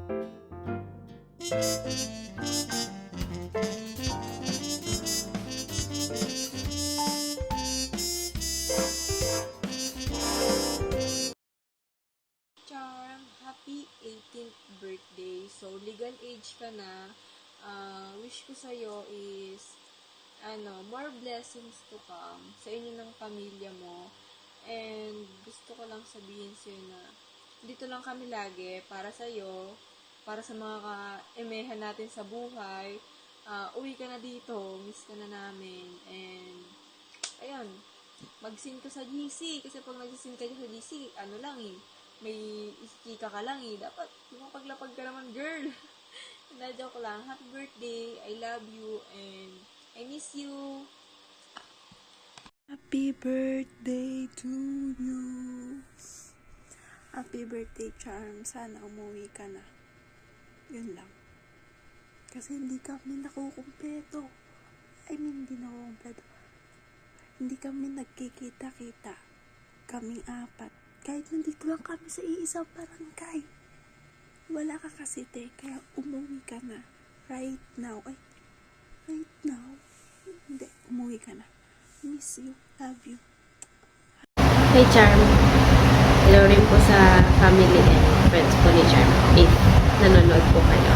Charm, happy 18th birthday. So, legal age ka na. Wish ko sa'yo is, more blessings to come sa inyo ng pamilya mo. And, gusto ko lang sabihin sa'yo na, dito lang kami lagi para sa'yo, para sa mga ka-emehan natin sa buhay. Uwi ka na dito, miss ka na namin. And, ayun, mag-sing ka sa GC. Kasi pag nag-sing ka sa GC, may istika ka lang eh. Dapat, paglapag ka naman, girl. Joke lang. Happy birthday. I love you. And I miss you. Happy birthday to you. Happy birthday, Charm. Sana umuwi ka na. Yun lang. Kasi hindi kami nakukumpleto. Hindi nakukumpleto. Hindi kami nagkikita-kita. Kaming apat. Kahit nandito lang kami sa iisang barangay. Wala ka kasi, kaya umuwi ka na. Right now. Right now? Hindi, umuwi ka na. Miss you. Love you. Hey Charm, hello rin po sa family and friends po ni Charm. If nanonood po kayo.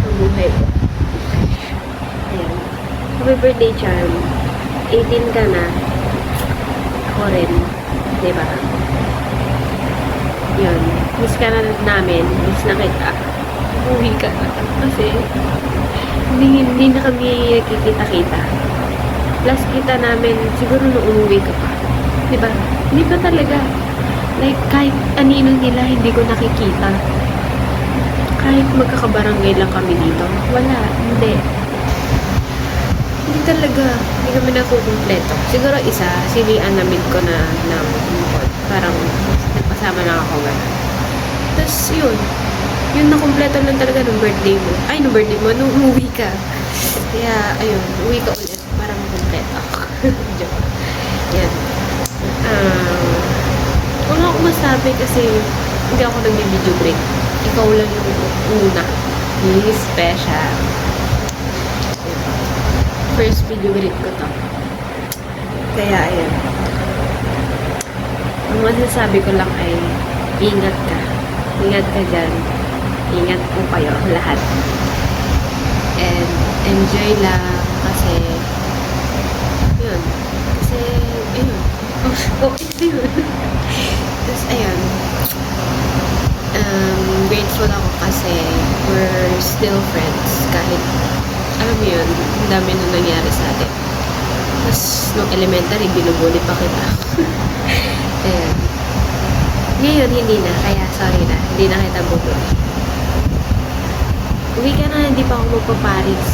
Mabuhay po. Ayan. Happy birthday Charm. 18 ka na. Ako rin. Diba? Yun. Miss ka na namin. Miss na kita. Umuwi ka na. Kasi hindi na kami nakikita-kita. Plus kita namin, siguro nung umuwi ka pa. Diba? Hindi pa talaga. Like, kahit anino nila, hindi ko nakikita. Kahit magkakabarangay lang kami dito. Wala. Hindi. Hindi talaga. Hindi kami nakukumpleto. Siguro isa, silian namin ko na ng import. Parang, nagpasama na ako gano'n. Tapos, yun. Yun nakumpleto lang talaga nung birthday mo. Ay, nung birthday mo, nung umuwi ka. Kaya, ayun, uwi ka ulit. Parang kumpleto. Joke. Yan. Wala akong masabi kasi hindi ako nag-video break. Ikaw lang yung una. Really special. First video break ko to. Kaya, ayan. Ang masasabi ko lang ay ingat ka. Ingat ka dyan. Ingat po kayo lahat. And enjoy lang kasi yun. Kasi, ayun. Okay yun. Tapos, ayun. Grateful ako kasi we're still friends. Kahit, alam mo yun, ang dami nung nangyari sa atin. Tapos, nung elementary, binubuli pa kita. Ayun. Ngayon, hindi na. Kaya, sorry na. Hindi na kita bubuli. Uwi ka na, hindi pa ako magpaparis.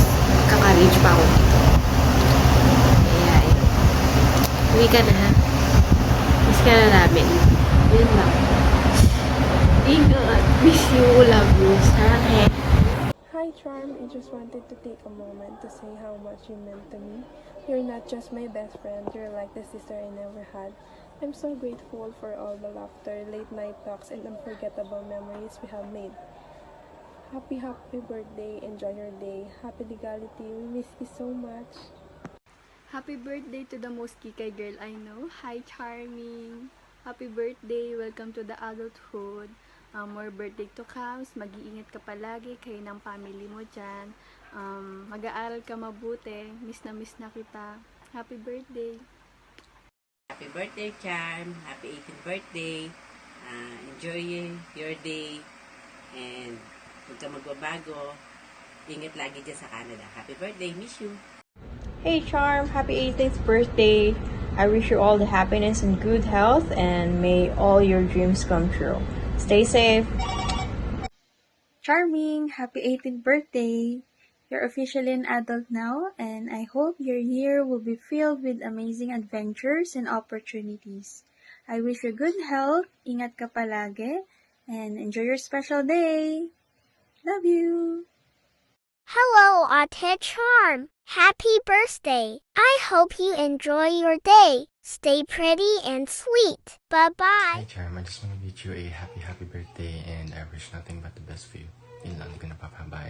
Kaka-reach pa ako dito. Kaya, ayun. Uwi ka na, ha? Miss ka na namin. Yun lang. Ingat. Miss you. Love you. Sarang Hi Charm, I just wanted to take a moment to say how much you meant to me. You're not just my best friend, you're like the sister I never had. I'm so grateful for all the laughter, late night talks, and unforgettable memories we have made. Happy birthday, enjoy your day. Happy legality, we miss you so much. Happy birthday to the most kikay girl I know. Hi, Charming! Happy birthday! Welcome to the adulthood. More birthday to come. Mag-iingat ka palagi kayo ng family mo dyan. Mag-aaral ka mabuti. Miss na kita. Happy birthday! Happy birthday, Charm. Happy 18th birthday. Enjoy your day. And huwag ka magbabago. Ingat lagi dyan sa Canada. Happy birthday. Miss you. Hey Charm, happy 18th birthday. I wish you all the happiness and good health and may all your dreams come true. Stay safe. Charming, happy 18th birthday. You're officially an adult now and I hope your year will be filled with amazing adventures and opportunities. I wish you good health, ingat ka palagi, and enjoy your special day. Love you. Hello, Ate Charm. Happy birthday. I hope you enjoy your day. Stay pretty and sweet. Bye-bye. Hi, Charm. I just want to wish you a happy birthday and I wish nothing but the best. best for you. Yun lang, hindi ko napapabayaan.